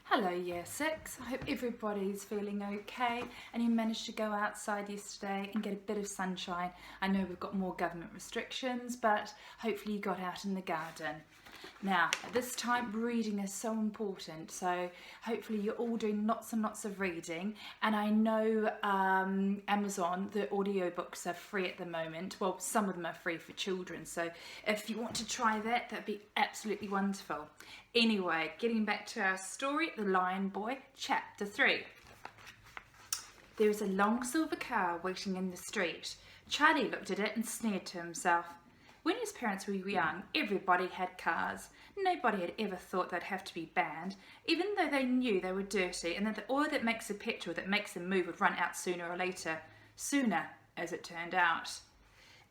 Hello Year 6, I hope everybody's feeling okay and you managed to go outside yesterday and get a bit of sunshine. I know we've got more government restrictions, but hopefully you got out in the garden. Now, at this time, reading is so important, so hopefully you're all doing lots and lots of reading. And I know Amazon, the audiobooks are free at the moment. Well, some of them are free for children, so if you want to try that, that'd be absolutely wonderful. Anyway, getting back to our story, The Lion Boy, Chapter 3. There was a long silver car waiting in the street. Charlie looked at it and sneered to himself. When his parents were young, everybody had cars. Nobody had ever thought they'd have to be banned, even though they knew they were dirty and that the oil that makes the petrol that makes them move would run out sooner or later. Sooner, as it turned out.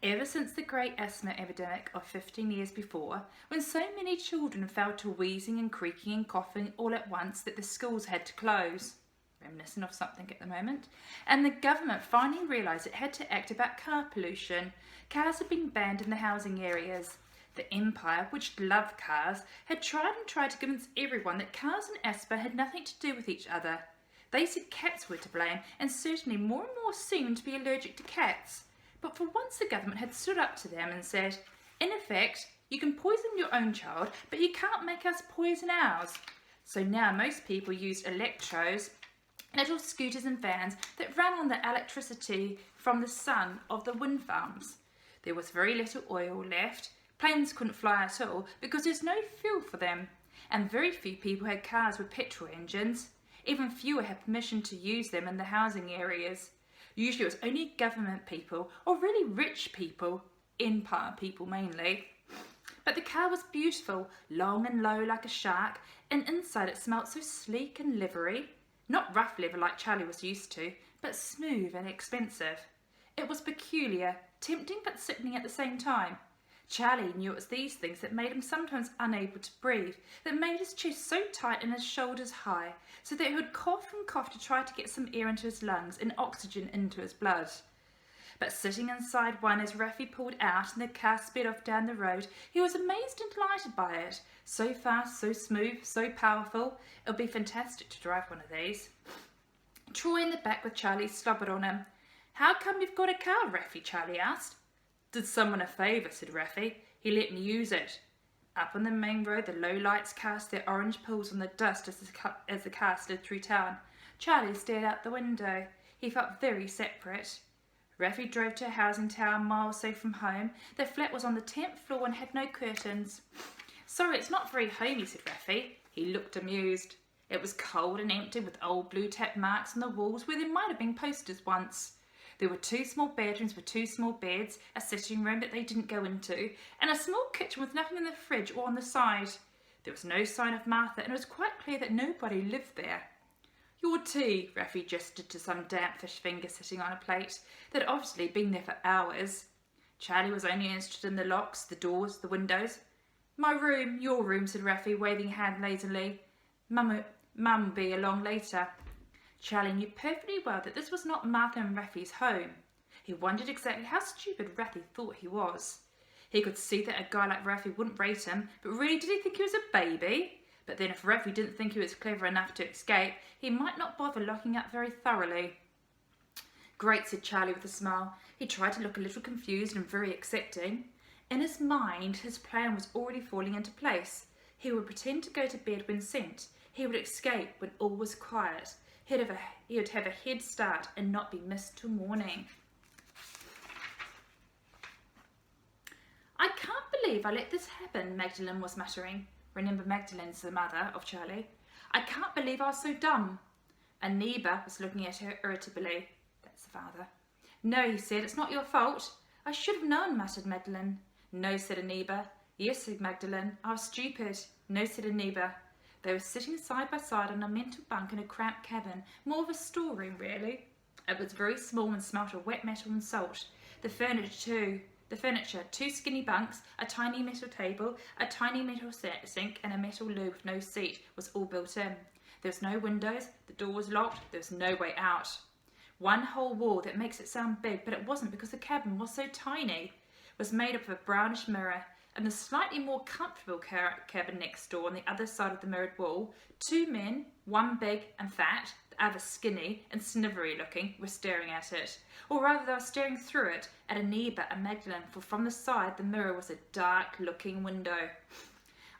Ever since the great asthma epidemic of 15 years before, when so many children fell to wheezing and creaking and coughing all at once that the schools had to close. Reminiscent of something at the moment, and the government finally realised it had to act about car pollution. Cars had been banned in the housing areas. The Empire, which loved cars, had tried to convince everyone that cars and asthma had nothing to do with each other. They said cats were to blame, and certainly more and more seemed to be allergic to cats. But for once the government had stood up to them and said, in effect, you can poison your own child, but you can't make us poison ours. So now most people used electros, little scooters and vans that ran on the electricity from the sun of the wind farms. There was very little oil left. Planes couldn't fly at all because there's no fuel for them. And very few people had cars with petrol engines. Even fewer had permission to use them in the housing areas. Usually it was only government people or really rich people, empire people mainly. But the car was beautiful, long and low like a shark, and inside it smelt so sleek and livery. Not rough liver like Charlie was used to, but smooth and expensive. It was peculiar, tempting but sickening at the same time. Charlie knew it was these things that made him sometimes unable to breathe, that made his chest so tight and his shoulders high, so that he would cough and cough to try to get some air into his lungs and oxygen into his blood. But sitting inside one as Raffy pulled out and the car sped off down the road, he was amazed and delighted by it. So fast, so smooth, so powerful. It would be fantastic to drive one of these. Troy in the back with Charlie slobbered on him. How come you've got a car, Raffy? Charlie asked. Did someone a favour, said Raffy. He let me use it. Up on the main road, the low lights cast their orange pools on the dust as the car slid through town. Charlie stared out the window. He felt very separate. Raffy drove to a housing tower miles away from home. The flat was on the 10th floor and had no curtains. Sorry, it's not very homey, said Raffy. He looked amused. It was cold and empty with old blue tack marks on the walls where there might have been posters once. There were 2 small bedrooms with 2 small beds, a sitting room that they didn't go into, and a small kitchen with nothing in the fridge or on the side. There was no sign of Martha, and it was quite clear that nobody lived there. Your tea, Raffy gestured to some damp fish finger sitting on a plate that had obviously been there for hours. Charlie was only interested in the locks, the doors, the windows. My room, your room, said Raffy, waving a hand lazily. Mum will be along later. Charlie knew perfectly well that this was not Martha and Raffy's home. He wondered exactly how stupid Raffy thought he was. He could see that a guy like Raffy wouldn't rate him, but really did he think he was a baby? But then if Raffy didn't think he was clever enough to escape, he might not bother locking up very thoroughly. Great, said Charlie with a smile. He tried to look a little confused and very accepting. In his mind, his plan was already falling into place. He would pretend to go to bed when sent. He would escape when all was quiet. He would have a head start and not be missed till morning. I can't believe I let this happen, Magdalene was muttering. Remember, Magdalene's the mother of Charlie. I can't believe I was so dumb. Aneba was looking at her irritably. That's the father. No, he said, it's not your fault. I should have known, muttered Magdalene. No, said Aneba. Yes, said Magdalene. I was stupid. No, said Aneba. They were sitting side by side on a mental bunk in a cramped cabin, more of a storeroom really. It was very small and smelt of wet metal and salt. The furniture, 2 skinny bunks, a tiny metal table, a tiny metal sink and a metal loo with no seat was all built in. There was no windows, the door was locked, there was no way out. One whole wall that makes it sound big, but it wasn't because the cabin was so tiny, was made up of a brownish mirror. In the slightly more comfortable cabin next door on the other side of the mirrored wall, two men, one big and fat, the other skinny and snivery looking, were staring at it. Or rather, they were staring through it at Aniba and Magdalene, for from the side the mirror was a dark looking window.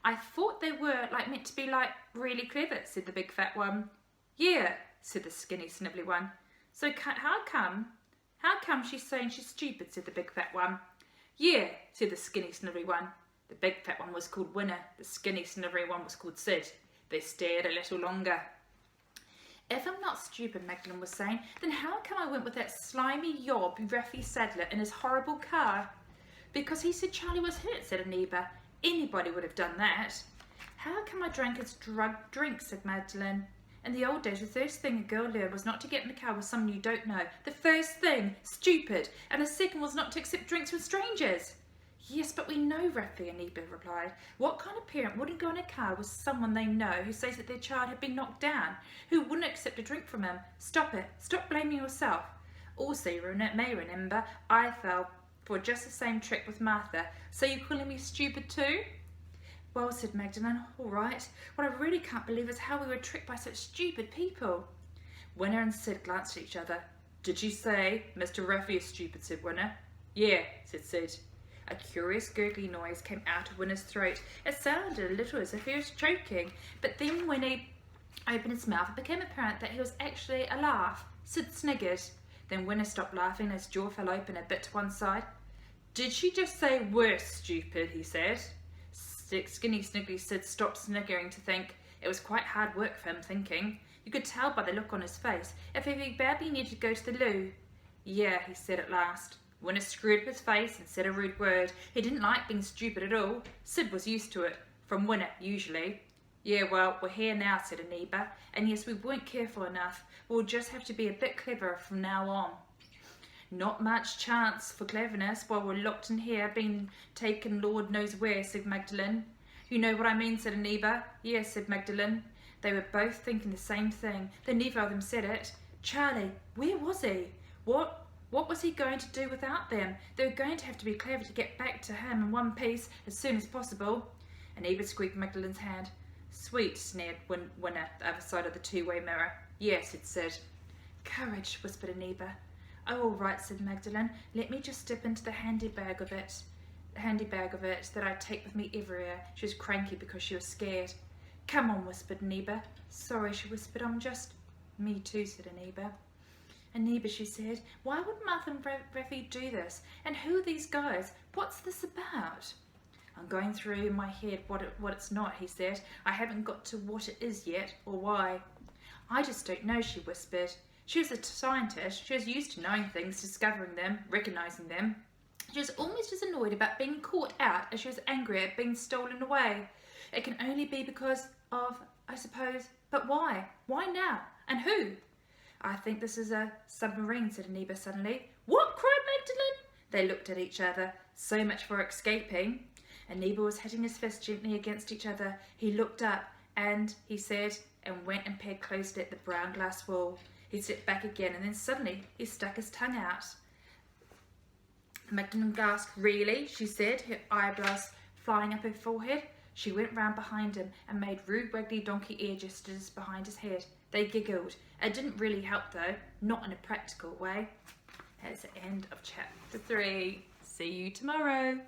I thought they were meant to be really clever, said the big fat one. Yeah, said the skinny snivelly one. So how come she's saying she's stupid, said the big fat one. Yeah, said the skinny snivelly one. The big fat one was called Winner, the skinny snivelly one was called Sid. They stared a little longer. If I'm not stupid, Magdalene was saying, then how come I went with that slimy yob, Raffy Sadler, in his horrible car? Because he said Charlie was hurt, said Aniba. Anybody would have done that. How come I drank his drugged drink, said Magdalene. In the old days, the first thing a girl learned was not to get in the car with someone you don't know. The first thing, stupid. And the second was not to accept drinks with strangers. Yes, but we know, Raffy, Aniba replied. What kind of parent wouldn't go in a car with someone they know who says that their child had been knocked down? Who wouldn't accept a drink from him? Stop it. Stop blaming yourself. Also, you may remember, I fell for just the same trick with Martha. So you're calling me stupid too? Well, said Magdalene, all right. What I really can't believe is how we were tricked by such stupid people. Winner and Sid glanced at each other. Did you say Mr. Raffy is stupid, said Winner. Yeah, said Sid. A curious gurgly noise came out of Winner's throat. It sounded a little as if he was choking, but then when he opened his mouth, it became apparent that he was actually a laugh. Sid sniggered. Then Winner stopped laughing and his jaw fell open a bit to one side. Did she just say we're stupid, he said. Skinny Sniggly Sid stopped sniggering to think. It was quite hard work for him thinking. You could tell by the look on his face if he badly needed to go to the loo. Yeah, he said at last. Winner screwed up his face and said a rude word. He didn't like being stupid at all. Sid was used to it. From Winner, usually. Yeah, well, we're here now, said Aniba. And yes, we weren't careful enough. We'll just have to be a bit cleverer from now on. Not much chance for cleverness while we're locked in here, being taken Lord knows where, said Magdalene. You know what I mean, said Aniba. Yes, said Magdalene. They were both thinking the same thing. Then neither of them said it. Charlie, where was he? What was he going to do without them? They were going to have to be clever to get back to him in one piece as soon as possible. Aniba squeaked Magdalene's hand. Sweet, sneered Winner, the other side of the two-way mirror. Yes, it said. Courage, whispered Aniba. Oh, all right, said Magdalene. Let me just dip into the handy bag of it that I take with me everywhere. She was cranky because she was scared. Come on, whispered Aniba. Sorry, she whispered. I'm just... Me too, said Aniba. Aniba, she said, why would Martha and Raffy do this? And who are these guys? What's this about? I'm going through in my head what it's not, he said. I haven't got to what it is yet, or why. I just don't know, she whispered. She was a scientist. She was used to knowing things, discovering them, recognizing them. She was almost as annoyed about being caught out as she was angry at being stolen away. It can only be because of, I suppose, but why? Why now? And who? I think this is a submarine, said Aniba suddenly. What? Cried Magdalene. They looked at each other. So much for escaping. Aniba was hitting his fists gently against each other. He looked up and, he said, and went and peered closely at the brown glass wall. He stepped back again and then suddenly he stuck his tongue out. Magdalene gasped. Really? She said, her eyebrows flying up her forehead. She went round behind him and made rude waggly donkey ear gestures behind his head. They giggled. It didn't really help though, not in a practical way. That's the end of chapter 3. See you tomorrow.